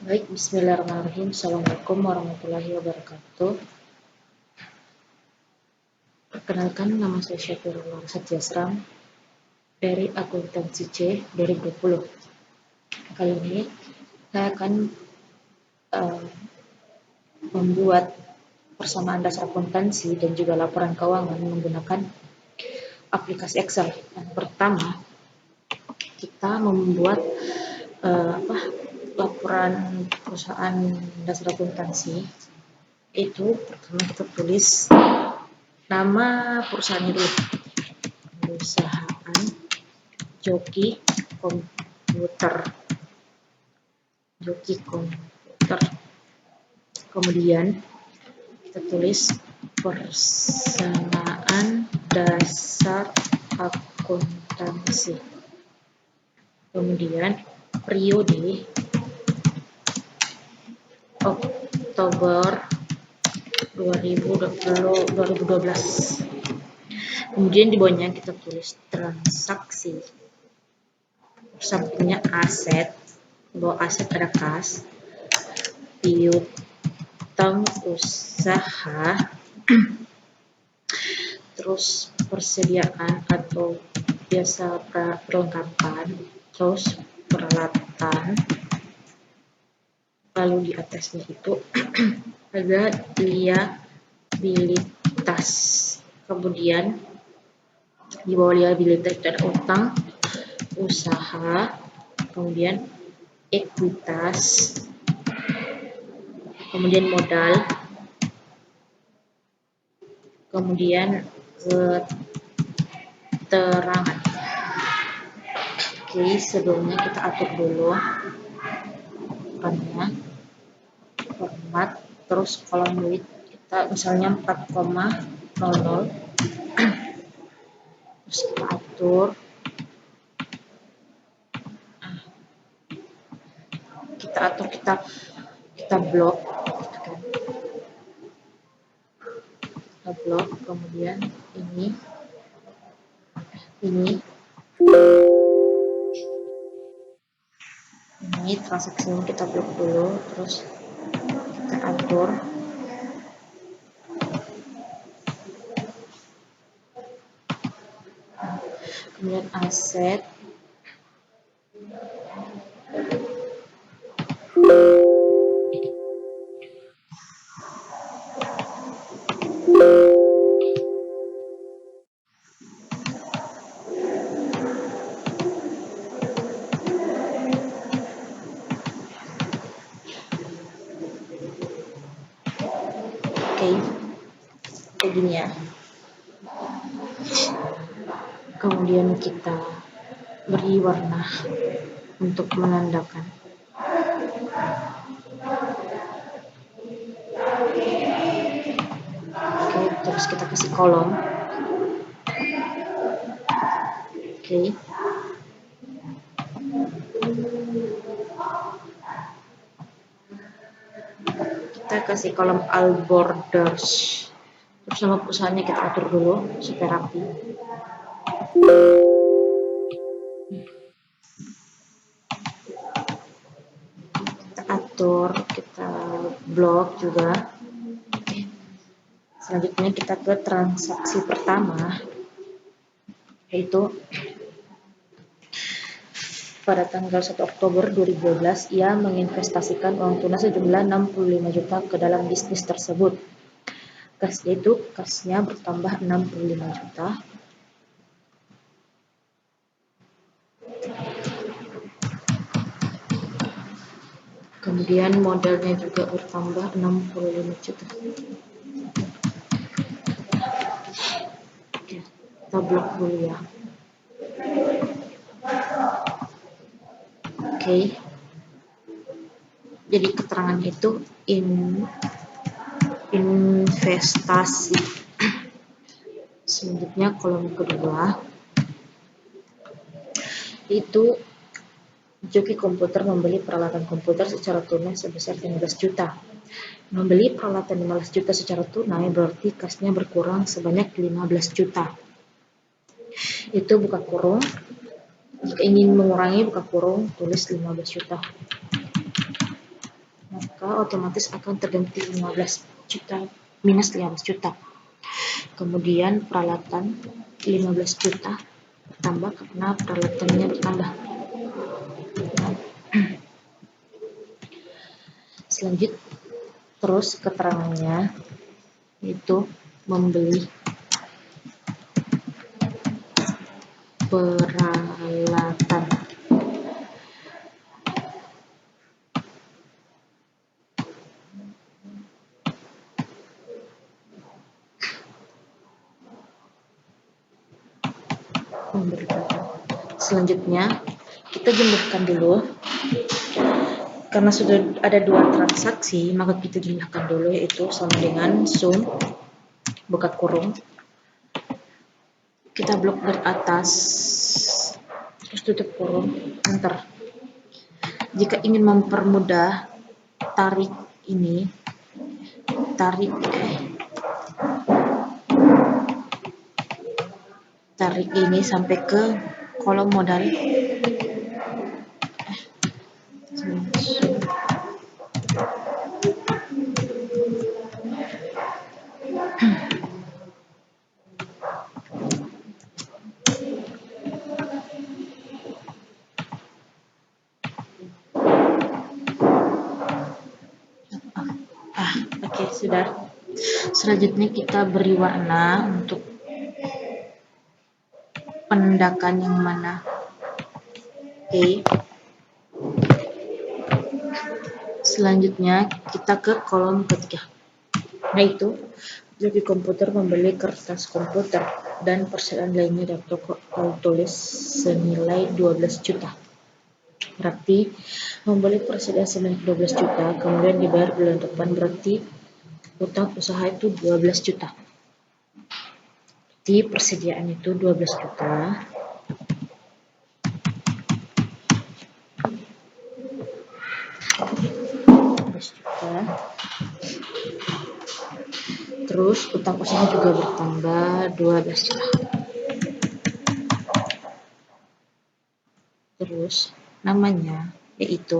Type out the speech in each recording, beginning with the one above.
Baik, bismillahirrahmanirrahim. Assalamualaikum warahmatullahi wabarakatuh. Perkenalkan, nama saya Syafirullah Satyasram dari Akuntansi C 2020. Kali ini saya akan membuat persamaan dasar akuntansi dan juga laporan keuangan menggunakan aplikasi Excel. Yang pertama, kita membuat laporan perusahaan dasar akuntansi. Itu pertama kita tulis nama perusahaannya dulu. Perusahaan Joki Komputer. Kemudian kita tulis persamaan dasar akuntansi. Kemudian periode Oktober 2012. Kemudian di bawahnya kita tulis transaksi. Sampingnya aset, di bawah aset ada kas, piutang usaha, terus persediaan atau biasa perlengkapan, terus peralatan, lalu di atasnya itu ada liabilitas. Kemudian di bawah liabilitas itu ada utang usaha, kemudian ekuitas, kemudian modal, kemudian keterangan. Oke, sebelumnya kita atur dulu format, terus kolom duit kita misalnya 4,00, terus kita atur, kita blok, kemudian ini transaksinya kita blok dulu, terus kita atur. Kemudian aset, kayak gini ya. Kemudian kita beri warna untuk menandakan. Oke, terus kita kasih kolom. Oke. Kita kasih kolom all borders. Terus nama perusahaannya kita atur dulu supaya rapi. Kita atur, kita blok juga. Selanjutnya kita ke transaksi pertama, yaitu pada tanggal 1 Oktober 2012 ia menginvestasikan uang tunai sejumlah 65 juta ke dalam bisnis tersebut. Kasnya bertambah 65 juta. Kemudian modalnya juga bertambah 65 juta. Oke, kita blok dulu ya. Oke. Jadi keterangan itu investasi. Selanjutnya kolom kedua itu Joki Komputer membeli peralatan komputer secara tunai sebesar 15 juta. Membeli peralatan 15 juta secara tunai berarti kasnya berkurang sebanyak 15 juta. Itu buka kurung. Jika ingin mengurangi buka kurung, tulis 15 juta. maka otomatis akan terganti 15 juta minus 15 juta. Kemudian peralatan 15 juta bertambah karena peralatannya bertambah. Terus keterangannya itu membeli peralatan. Selanjutnya kita jumlahkan dulu. Karena sudah ada dua transaksi, maka kita jumlahkan dulu, yaitu sama dengan sum buka kurung, kita blok dari atas, terus tutup kurung, enter. Jika ingin mempermudah tarik ini sampai ke kolom modal, Oke, sudah. Selanjutnya kita beri warna untuk penendakan yang mana. Oke. Selanjutnya kita ke kolom ketiga, yaitu joki komputer membeli kertas komputer dan persediaan lainnya dari toko tulis senilai 12 juta. Berarti membeli persediaan senilai 12 juta, kemudian dibayar bulan depan, berarti utang usaha itu 12 juta. Di persediaan itu 12 juta. Terus utang usaha juga bertambah 12 juta. Terus namanya yaitu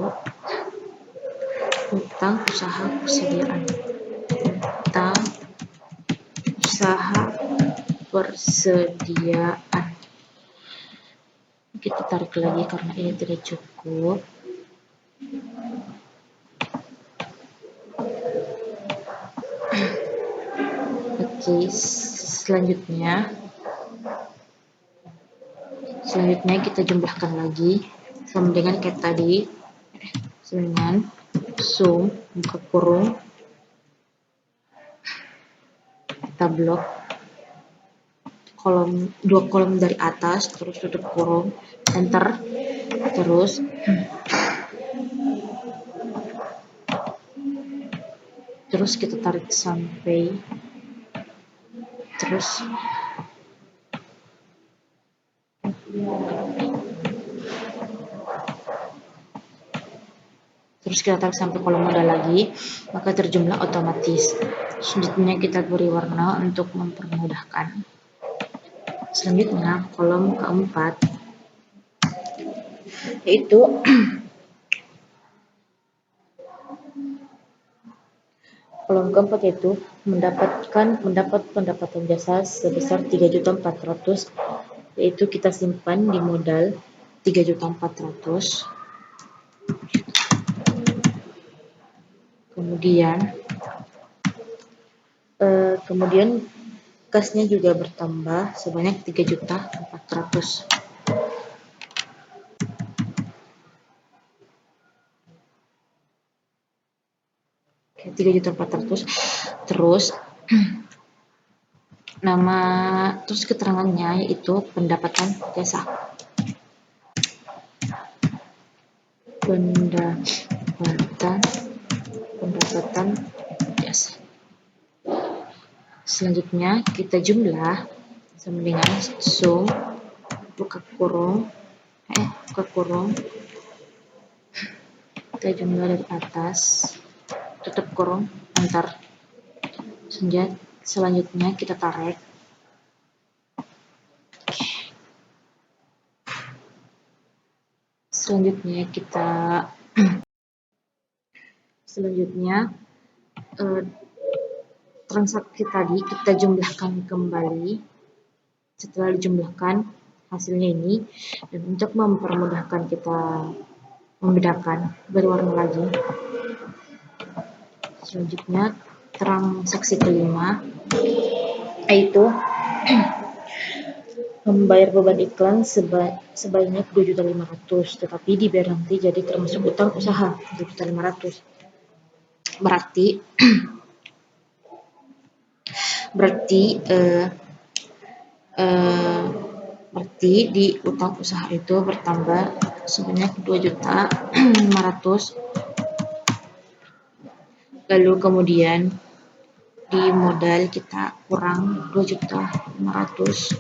utang usaha persediaan. Utang usaha persediaan. Kita tarik lagi karena ini tidak cukup. Oke, selanjutnya kita jumlahkan lagi sama dengan kayak tadi, dengan sum buka kurung, kita blok dua kolom dari atas, terus tutup kurung, enter. Terus kita tarik sampai kita tarik sampai kolom modal lagi, maka terjumlah otomatis. Selanjutnya kita beri warna untuk mempermudahkan. Selanjutnya kolom keempat, yaitu mendapat pendapatan jasa sebesar 3.400.000, yaitu kita simpan di modal 3.400.000. Kemudian kasnya juga bertambah sebanyak 3.400.000. Oke, 3.400.000. Terus terus keterangannya yaitu pendapatan jasa. Pendapatan jasa. Selanjutnya kita jumlah sama dengan sum buka kurung, kita jumlah dari atas, tutup kurung, enter. Selanjutnya kita tarik. Selanjutnya transaksi tadi kita jumlahkan kembali. Setelah dijumlahkan hasilnya ini, dan untuk mempermudahkan kita membedakan, berwarna lagi. Selanjutnya transaksi kelima, yaitu membayar beban iklan sebanyak 2.500.000, tetapi dibayar nanti jadi termasuk utang usaha 2.500.000. Berarti di utang usaha itu bertambah sebanyak 2.500.000. Lalu kemudian di modal kita kurang 2.500.000.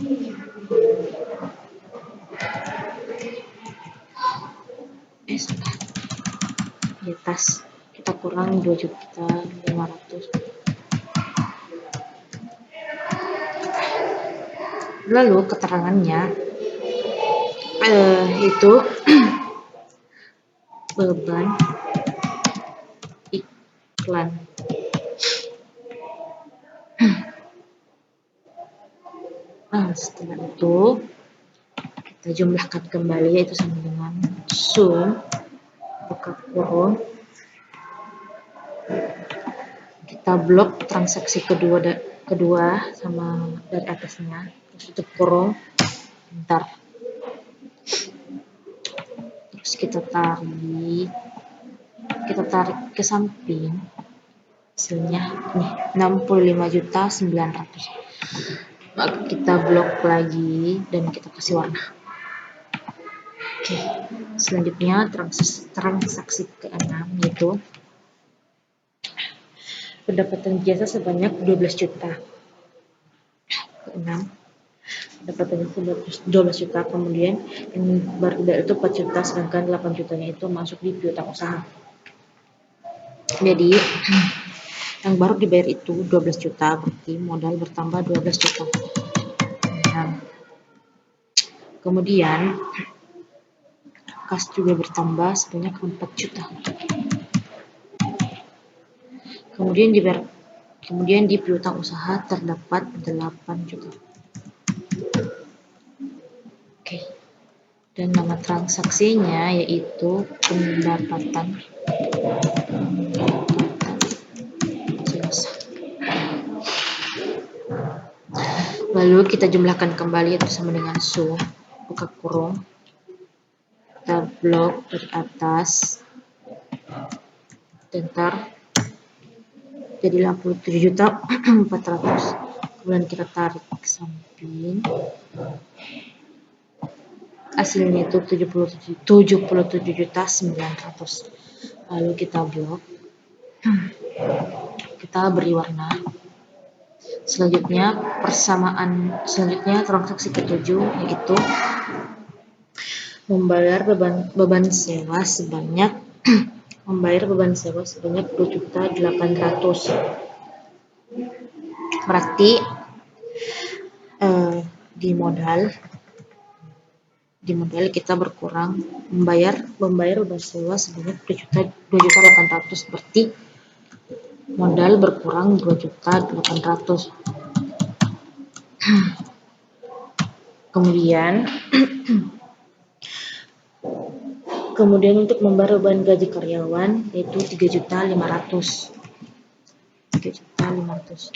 Di atas kita kurang 2.500.000. Lalu keterangannya itu beban iklan. Setelah itu kita jumlahkan kembali, yaitu sama dengan sum buka kurung, kita blok transaksi kedua sama dari atasnya, tutup kurung, bentar, terus kita tarik ke samping, hasilnya nih 65.900.000. Maka kita blok lagi dan kita kasih warna. Oke, selanjutnya transaksi ke-6, yaitu pendapatan jasa sebanyak 12 juta. Ke-6, pendapatannya 12 juta, kemudian yang baru dibayar itu 4 juta, sedangkan 8 jutanya itu masuk di piutang usaha. Jadi yang baru dibayar itu 12 juta, berarti modal bertambah 12 juta. Nah, kemudian kas juga bertambah sebanyak 4 juta. Kemudian di piutang usaha terdapat 8 juta. Oke. Dan nama transaksinya yaitu pendapatan jasa. Lalu kita jumlahkan kembali, itu sama dengan sum buka kurung, kita blok dari atas, bentar, jadi 87.400.000. Kemudian kita tarik ke samping, hasilnya itu 77.900.000. Lalu kita blok, kita beri warna. Selanjutnya transaksi ke-7, yaitu membayar beban sewa sebanyak 2.800.000. Berarti di modal kita berkurang membayar beban sewa sebanyak 2.800.000, berarti modal berkurang 2.800.000. Kemudian untuk membayar beban gaji karyawan yaitu 3.500.000.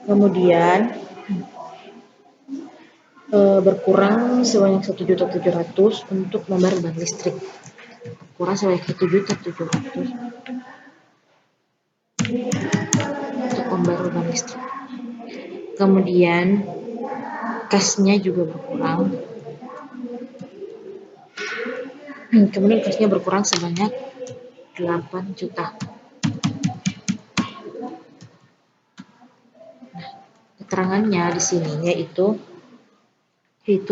Kemudian berkurang sebanyak 1.700.000 untuk membayar beban listrik. Kurang sebanyak 1.700.000 untuk membayar beban listrik. Kemudian kasnya juga berkurang. Kemudian kasnya berkurang sebanyak 8 juta. Nah, keterangannya di sini yaitu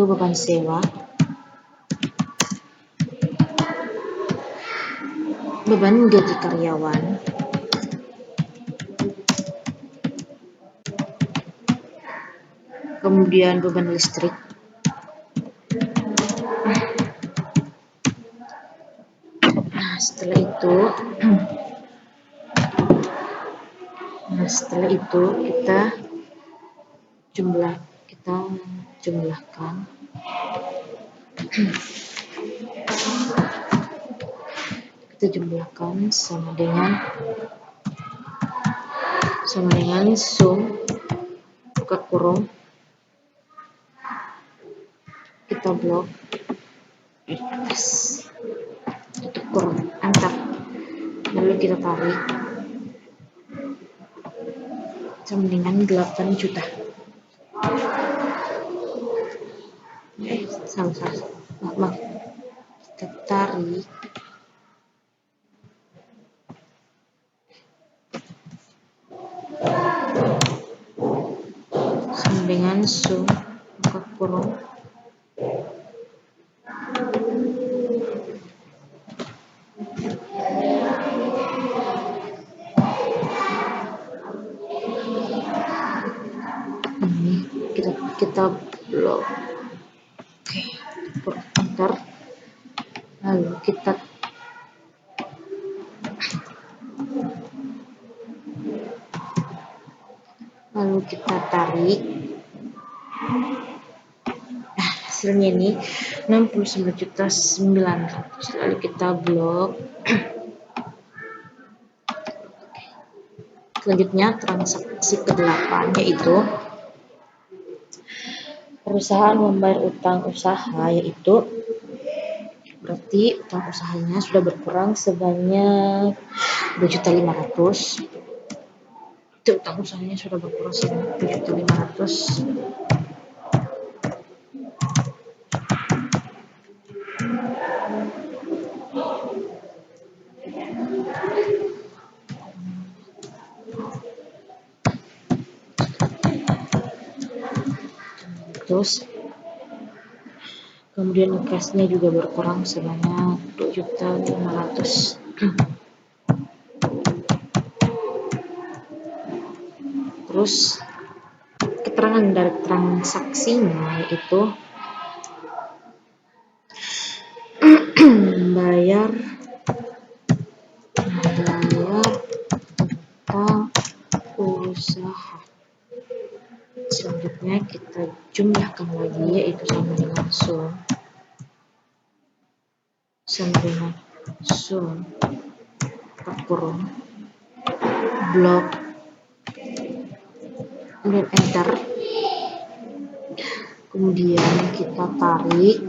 beban sewa, beban gaji karyawan, kemudian beban listrik, setelah itu kita jumlahkan sama dengan sum buka kurung, kita blok tutup kurung, enter, lalu kita tarik sama dengan 8 juta. Maaf, kita tarik sama dengan sum buka kurung ini, kita blok, enter, lalu kita tarik. Hasilnya ini 69.900, lalu kita blok. Selanjutnya transaksi ke-8, yaitu perusahaan membayar utang usaha, yaitu berarti utang usahanya sudah berkurang sebanyak 2.500.000. Utang usahanya sudah berkurang sebanyak 2.500.000. Terus kemudian cashnya juga berkurang sebanyak 2.500.000. Terus keterangan dari transaksinya, yaitu membayar utang usaha. Selanjutnya kita jumlahkan lagi, yaitu sama dengan sum kurung blok, kemudian enter, kemudian kita tarik,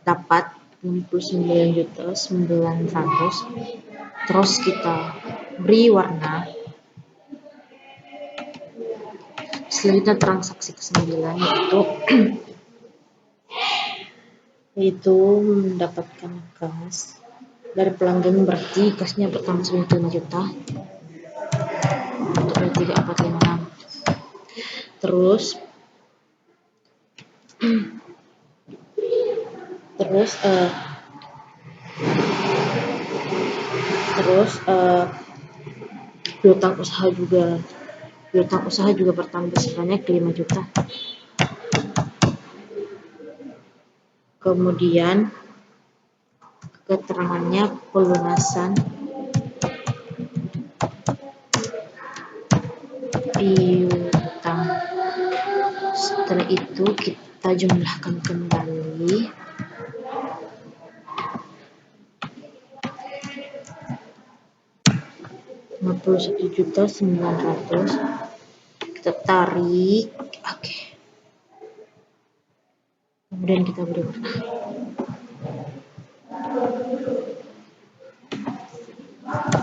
dapat 69.900.000. terus kita beri warna. Selanjutnya transaksi ke-9, yaitu mendapatkan kas dari pelanggan, berarti kasnya pertama sebanyak 5 juta untuk 3456. Terus piutang usaha juga bertambah sebanyak 5 juta. Kemudian keterangannya pelunasan piutang. Setelah itu kita jumlahkan kembali. Rp51.900.000, kita tarik, kemudian kita beri warna.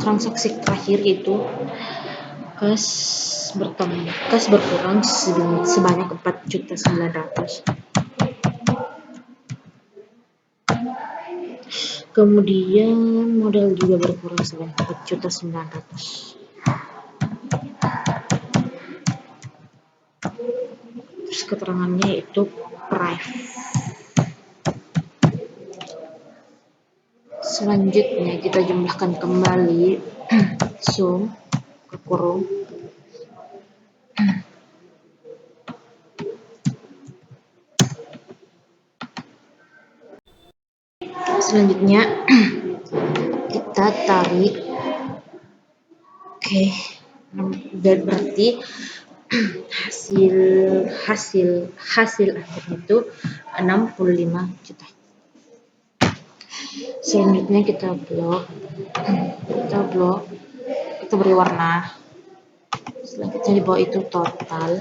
Transaksi terakhir itu kas berkurang sebanyak 4.900.000. Kemudian modal juga berkurang sebanyak 4.900.000. Terus keterangannya itu price. Selanjutnya kita jumlahkan kembali sum ke kurung Selanjutnya kita tarik. Oke, dan berarti hasil akhirnya itu 65 juta. Selanjutnya kita beri warna. Selanjutnya di bawah itu total.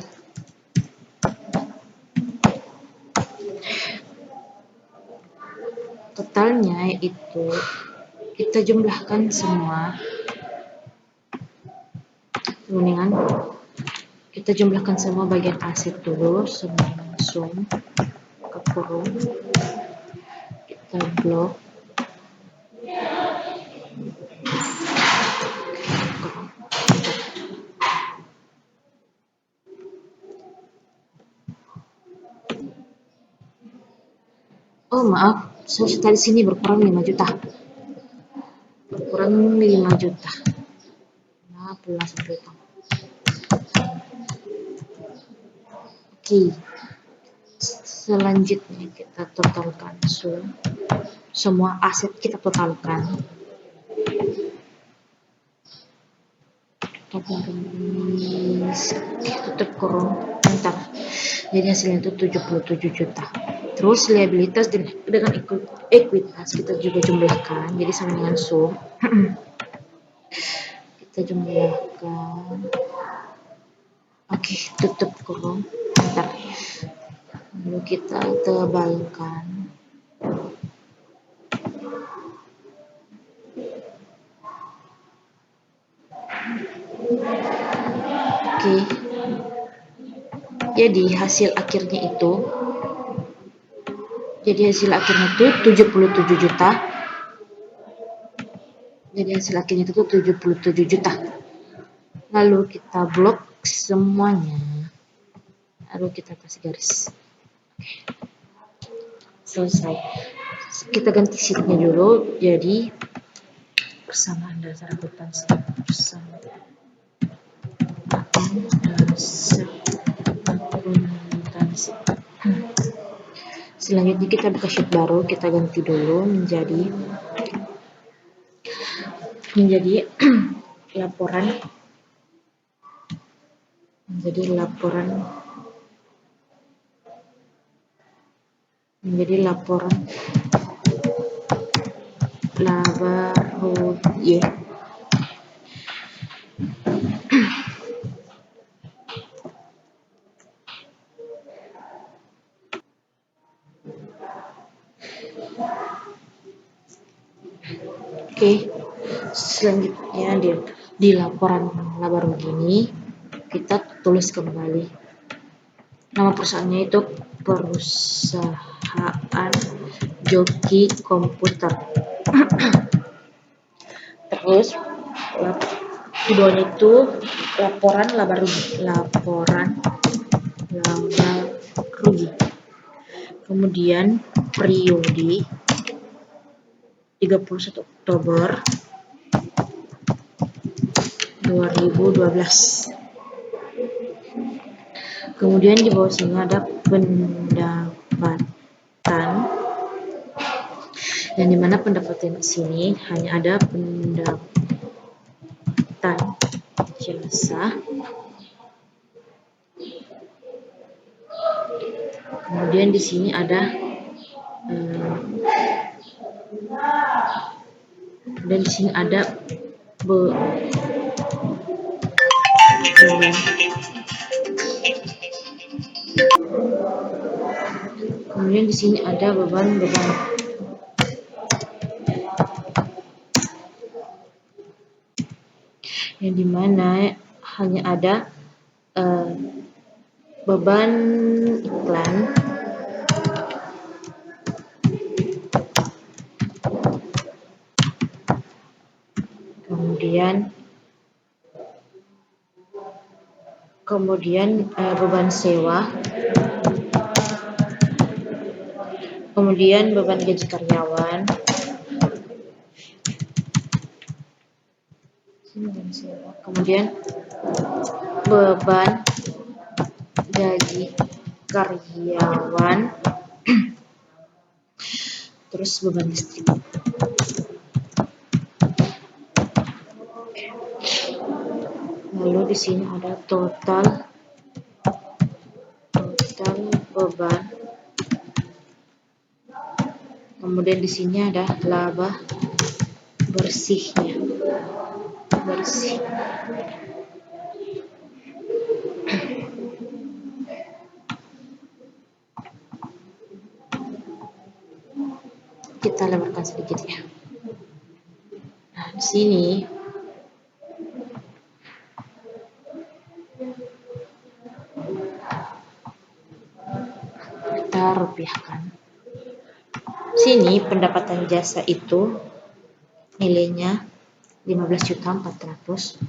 Totalnya itu kita jumlahkan semua. Mendingan kita jumlahkan semua bagian aset dulu, langsung ke kurung, kita blok. Oh maaf, saya tadi sini berkurang 5 juta. Berkurang 5 juta. Nah, pulang sampai itu. Oke. Selanjutnya kita totalkan semua aset kita totalkan. Tutup kurung, bentar. Jadi hasilnya itu 77 juta. Terus liabilitas dengan ekuitas kita juga jumlahkan, jadi sama dengan sum. Kita jumlahkan. Oke, tutup kurung, bentar. Lalu kita tebalkan. Oke. Jadi hasil akhirnya itu 77 juta. Jadi hasil akhirnya itu 77 juta. Lalu kita blok semuanya. Lalu kita kasih garis. Oke. Selesai. Kita ganti sheetnya dulu. Jadi persamaan dasar akuntansi. Selanjutnya kita buka sheet baru, kita ganti dulu menjadi laporan laba rugi. Oke, selanjutnya di laporan laba rugi ini kita tulis kembali nama perusahaannya itu perusahaan Joki Komputer. Terus di bawahnya itu laporan laba rugi. Kemudian periode 31 Oktober 2012. Kemudian di bawah sini ada pendapatan, yang dimana pendapatan di sini hanya ada pendapatan jasa. Kemudian di sini ada kemudian di sini ada beban-beban. Yang dimana hanya ada beban iklan, kemudian beban sewa, kemudian beban gaji karyawan, kemudian beban gaji karyawan, terus beban listrik. Lalu di sini ada total beban. Kemudian di sini ada laba bersihnya. Kita lebarkan sedikit ya. Nah, di sini kita rupiahkan. Sini pendapatan jasa itu nilainya 15.400.000.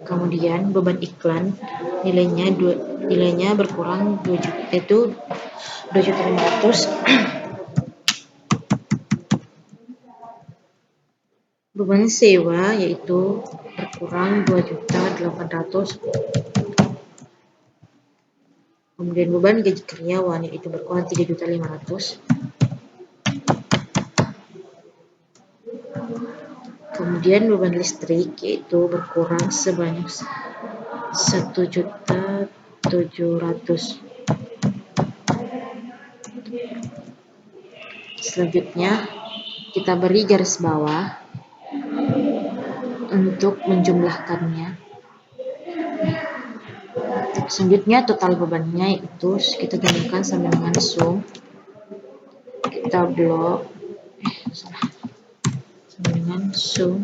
Kemudian beban iklan nilainya berkurang 2 juta, itu 2.500.000. Beban sewa yaitu berkurang 2.800.000. Kemudian beban gaji karyawan yaitu berkurang 3.500.000. Kemudian beban listrik yaitu berkurang sebanyak 1.700.000. Selanjutnya kita beri garis bawah untuk menjumlahkannya. Selanjutnya total bebannya itu kita gabungkan sama dengan sum. Kita blok sama dengan sum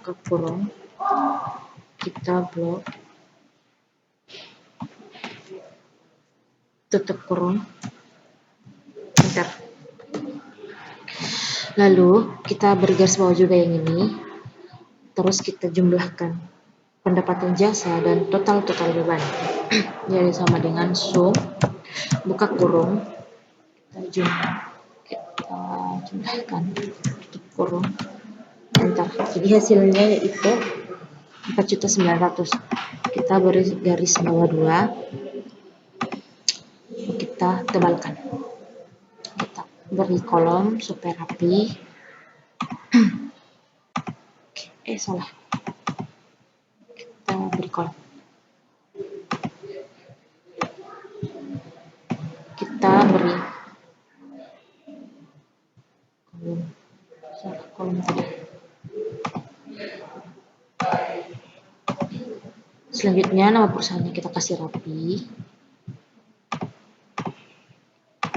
ke kurung. Kita blok tutup kurung. Enter. Lalu kita beri garis bawah juga yang ini. Terus kita jumlahkan pendapatan jasa dan total beban. Jadi sama dengan sum buka kurung, kita jumlahkan tutup kurung, enter. Jadi hasilnya yaitu 4.900.000. Kita beri garis bawah 2, kita tebalkan, kita beri kolom supaya rapi. Salah, kita beri kolom, kita beri kolom tadi. Selanjutnya nama perusahaannya kita kasih rapi,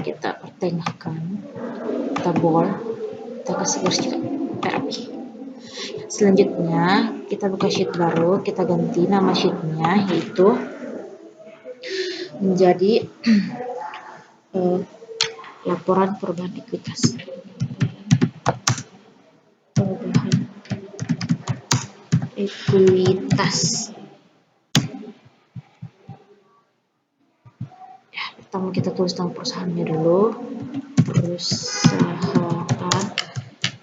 kita pertengahkan, kita bold, kita kasih garis juga rapi. Selanjutnya kita buka sheet baru, kita ganti nama sheetnya yaitu menjadi laporan perubahan ekuitas. Ya, pertama kita tulis nama perusahaannya dulu. Perusahaan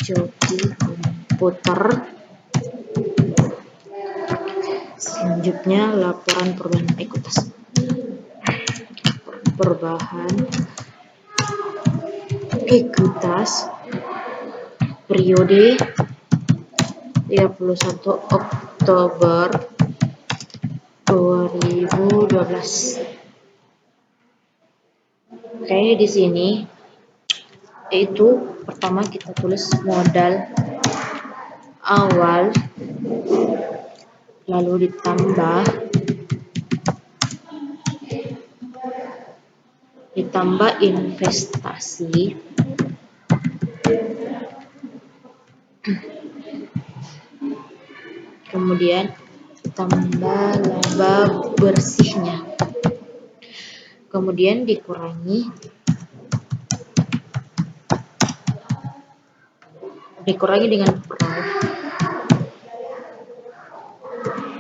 Joki Komputer. Selanjutnya laporan perubahan ekuitas. Perubahan ekuitas periode 31 Oktober 2012. Oke, di sini itu pertama kita tulis modal awal, lalu ditambah investasi, kemudian ditambah laba bersihnya, kemudian dikurangi dengan peran,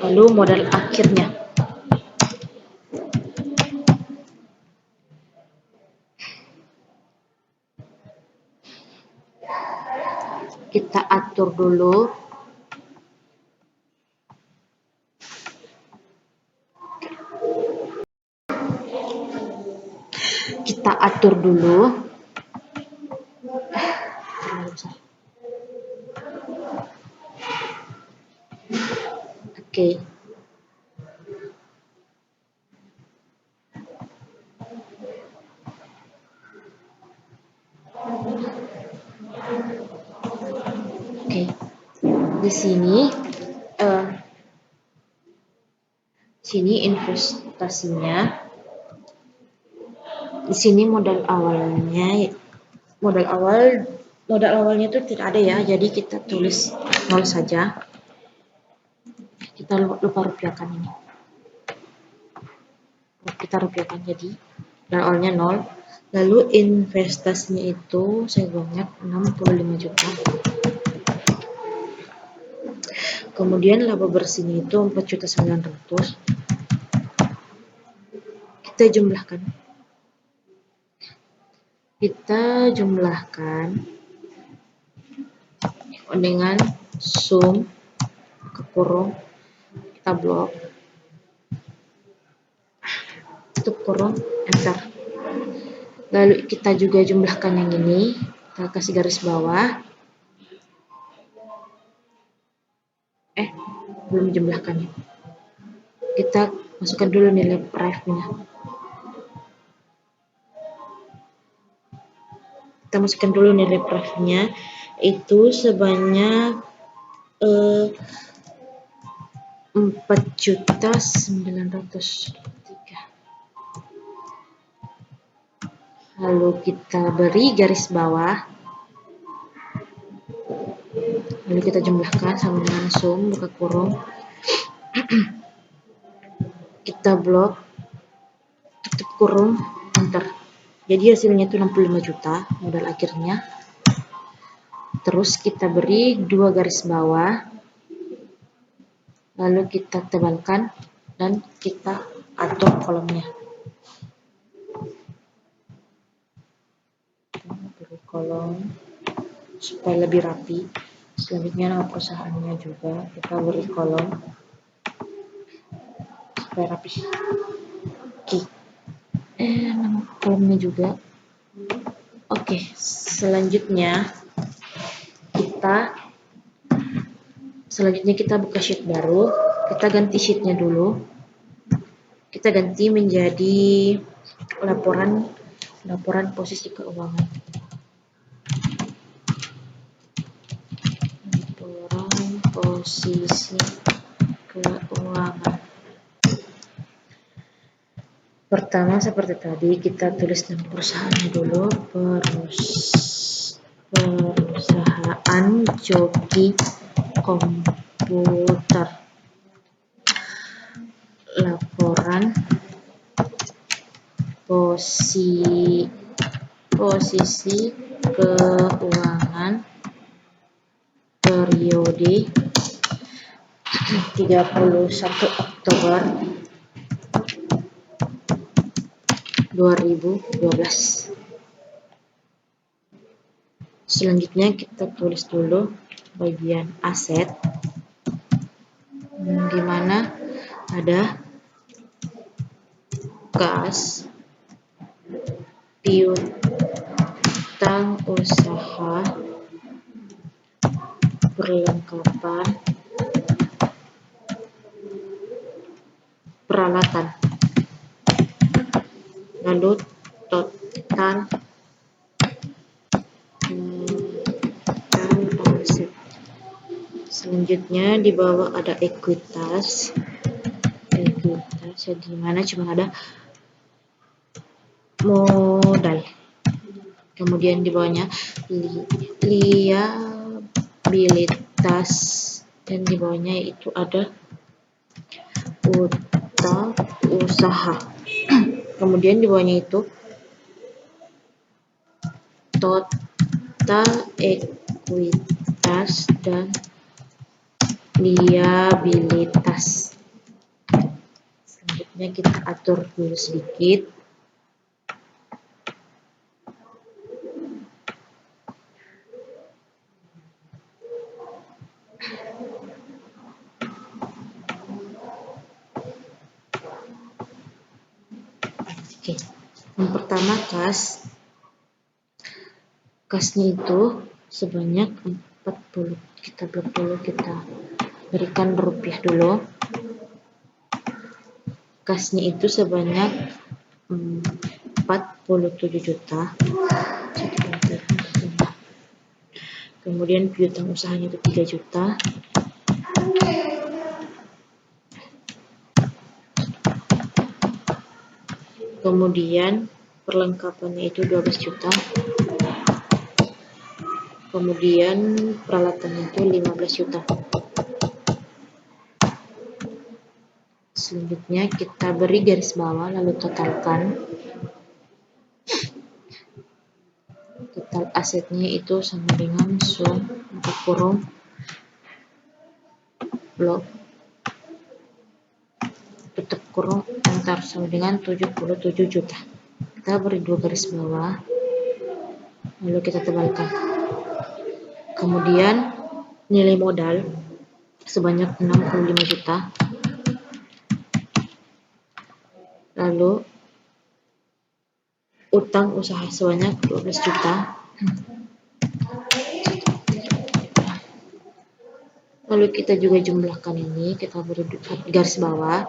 lalu modal akhirnya. Kita atur dulu kita atur dulu. Oke. Oke. Di sini investasinya. Di sini modal awalnya itu tidak ada ya, jadi kita tulis 0 saja. Kita lupa rupiahkan ini. Kita rupiahkan, jadi modal awalnya 0. Lalu investasinya itu sebanyak 65 juta. Kemudian laba bersihnya itu 4.900.000. Kita jumlahkan dengan sum ke kurung, kita blok, tutup kurung, enter. Lalu kita juga jumlahkan yang ini, kita kasih garis bawah. Belum jumlahkannya. Kita masukkan dulu nilai price-nya. Kita masukkan dulu nilai price-nya itu sebanyak 4.903.000. Lalu kita beri garis bawah. Lalu kita jumlahkan sama dengan sum buka kurung. Kita blok, tutup kurung, enter. Jadi hasilnya itu 65 juta modal akhirnya. Terus kita beri 2 garis bawah. Lalu kita tebalkan dan kita atur kolomnya. Beri kolom supaya lebih rapi. Selanjutnya nama perusahaannya juga kita beri kolom supaya rapi. Oke. Nama kolomnya juga. Oke, selanjutnya kita buka sheet baru. Kita ganti sheetnya dulu. Kita ganti menjadi laporan posisi keuangan. Laporan posisi keuangan. Pertama seperti tadi, kita tulis nama perusahaannya dulu. Perusahaan Joki Komputer. Laporan posisi keuangan periode 31 Oktober 2012. Selanjutnya kita tulis dulu bagian aset, di mana ada kas, piutang usaha, perlengkapan, peralatan, lalu total aset. Selanjutnya di bawah ada ekuitas, di mana cuma ada modal. Kemudian di bawahnya liabilitas, dan di bawahnya itu ada utang usaha. Kemudian di bawahnya itu total ekuitas dan liabilitas. Selanjutnya kita atur dulu sedikit. Oke, Yang pertama kasnya itu sebanyak 40. Kita blok dulu, kita berikan rupiah dulu. Kasnya itu sebanyak 47 juta. Kemudian piutang usahanya itu 3 juta. Kemudian perlengkapannya itu 12 juta. Kemudian peralatannya itu 15 juta. Selanjutnya kita beri garis bawah lalu totalkan. Total asetnya itu sama dengan sum buka kurung blok tutup kurung antar sama dengan 77 juta. Kita beri 2 garis bawah lalu kita tebalkan. Kemudian nilai modal sebanyak 65 juta. Lalu utang usaha sebanyak 12 juta. Lalu kita juga jumlahkan ini, kita beri garis bawah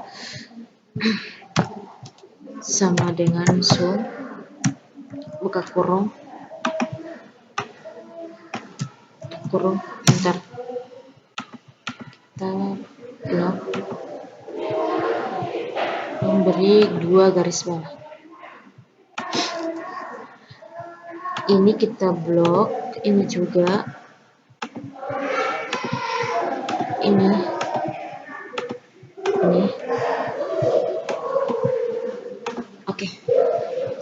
sama dengan sum buka kurung ntar kita blok memberi 2 garis bawah. Ini kita blok, ini juga, ini. Oke.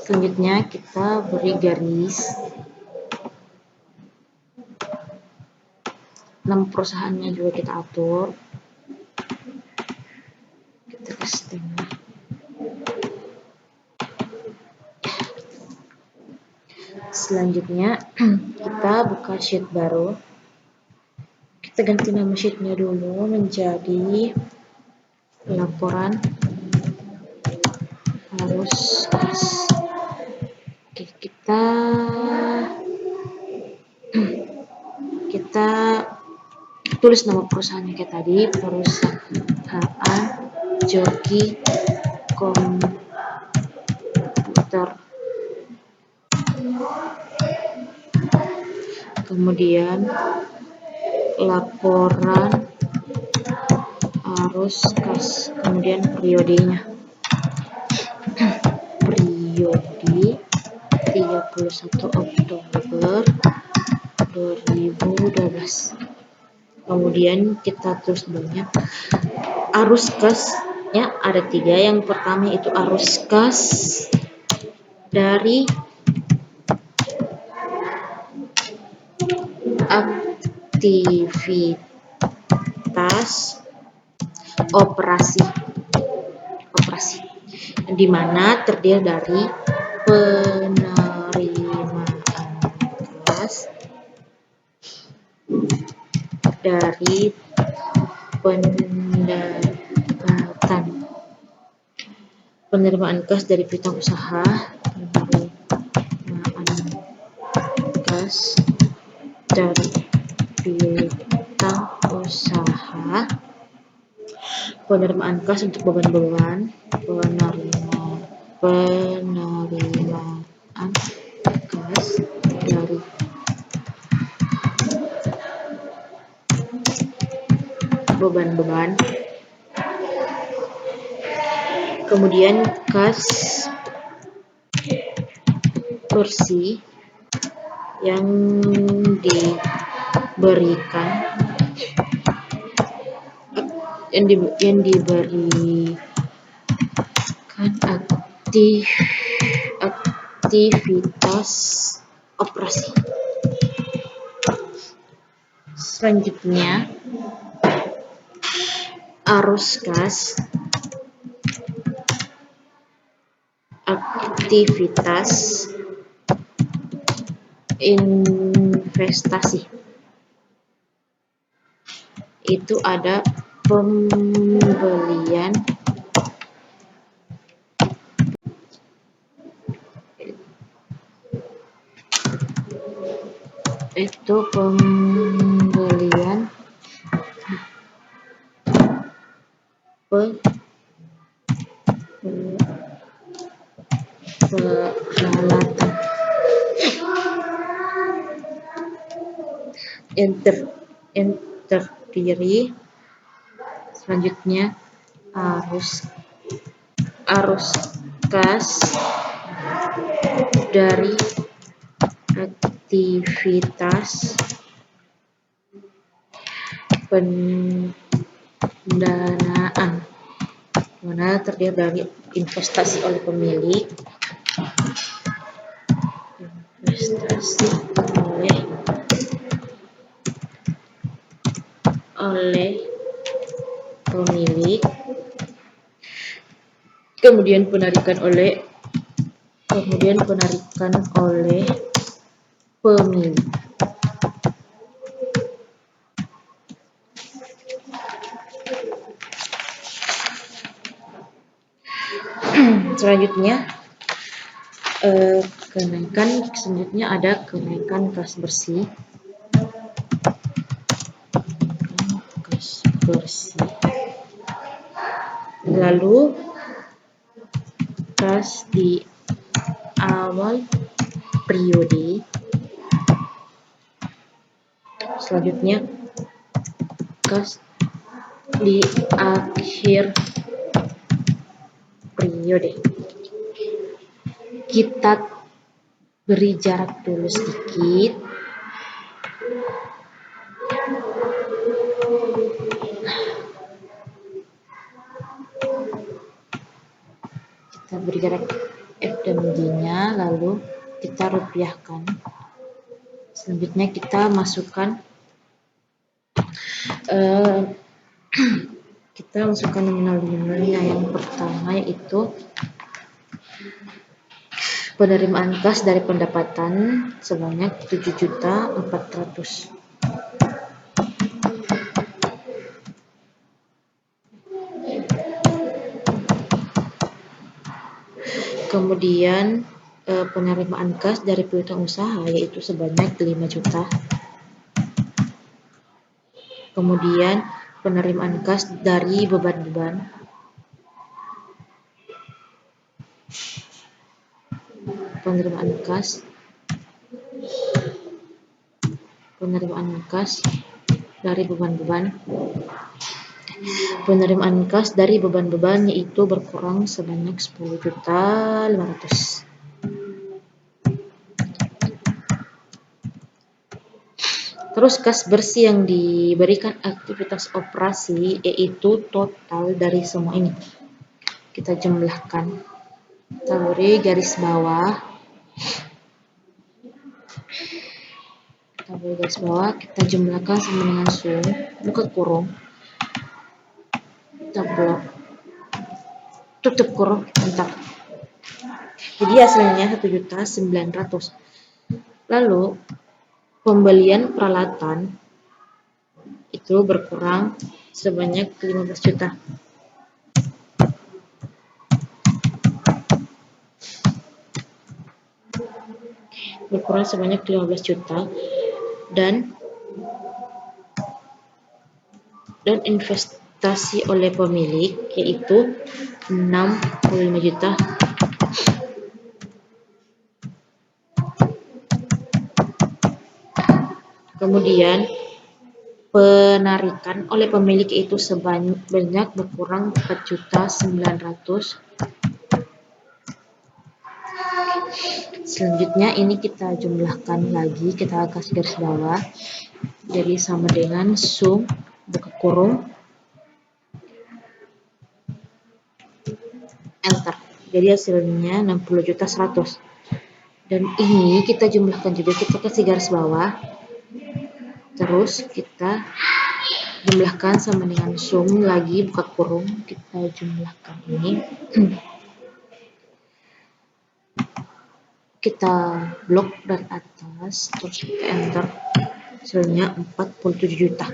Selanjutnya kita beri garis 6 perusahaannya juga kita atur. Kita kasih tengah. Selanjutnya kita buka sheet baru. Kita ganti nama sheetnya dulu menjadi laporan arus kas. Oke, kita tulis nama perusahaannya kayak tadi, perusahaan Joki Komputer. Kemudian laporan arus kas, kemudian periodenya. Periode 31 Oktober 2012. Kemudian kita tulis banyak arus kasnya ada 3. Yang pertama itu arus kas dari aktivitas operasi, di mana terdiri dari penerimaan kas, dari penerimaan kas dari piutang usaha, penerimaan kas dari piutang usaha, penerimaan kas untuk beban-beban, penerimaan kas dari beban-beban, kemudian kas bersih yang diberikan aktivitas operasi. Selanjutnya arus kas aktivitas investasi. Itu ada pembelian yaitu pembelian peralatan yang terdiri. Selanjutnya arus kas dari aktivitas pendanaan, mana terdiri dari investasi oleh pemilik, kemudian penarikan oleh pemilik. Selanjutnya ada kenaikan kas bersih. Lalu kas di awal periode. Selanjutnya kas di akhir periode. Kita beri jarak dulu sedikit. Kita beri jarak F dan G-nya, lalu kita rupiahkan. Selanjutnya kita masukkan nominal-nominalnya. Yang pertama yaitu penerimaan kas dari pendapatan sebanyak 7.400.000. Kemudian penerimaan kas dari piutang usaha yaitu sebanyak 5 juta. Kemudian penerimaan kas dari beban-beban penerimaan kas dari beban-beban yaitu berkurang sebanyak 10.500.000. Terus kas bersih yang diberikan aktivitas operasi yaitu total dari semua ini. Kita jumlahkan. Kita beri garis bawah. Kita jumlahkan sama dengan sum, buka kurung, kita blok, tutup kurung, enter. Jadi hasilnya 1.900.000. Lalu pembelian peralatan itu berkurang sebanyak 15 juta. Dan investasi oleh pemilik yaitu 65 juta. Kemudian penarikan oleh pemilik itu sebanyak berkurang 4.900.000. Selanjutnya ini kita jumlahkan lagi, kita kasih garis bawah. Jadi sama dengan sum, buka kurung, enter. Jadi hasilnya 60.100.000. Dan ini kita jumlahkan juga, kita kasih garis bawah. Terus kita jumlahkan sama dengan sum lagi, buka kurung, kita jumlahkan ini. Kita blok dari atas, terus kita enter. Hasilnya 47 juta.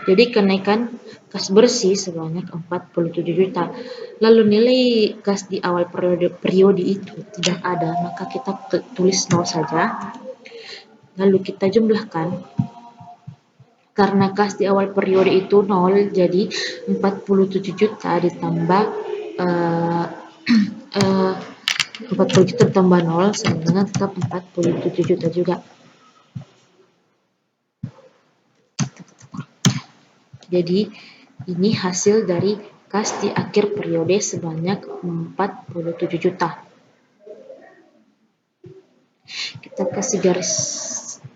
Jadi kenaikan kas bersih sebanyak 47 juta. Lalu nilai kas di awal periode itu tidak ada, maka kita tulis 0 saja. Lalu kita jumlahkan. Karena kas di awal periode itu 0, jadi 47 juta ditambah 40 juta ditambah 0 sama dengan tetap 47 juta juga. Jadi ini hasil dari kas di akhir periode sebanyak 47 juta. Kita kasih garis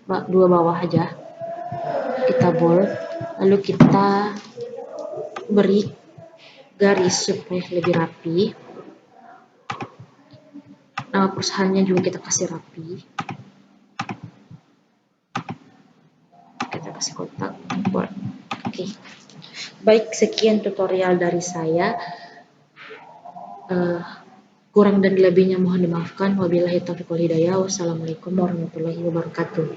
dua bawah aja, kita bold, lalu kita beri garis supaya lebih rapi. Nama perusahaannya juga kita kasih rapi, kita kasih kotak bold. Oke. Baik, sekian tutorial dari saya. Kurang dan lebihnya mohon dimaafkan. Wabillahi taufiq wal hidayah. Wassalamualaikum warahmatullahi wabarakatuh.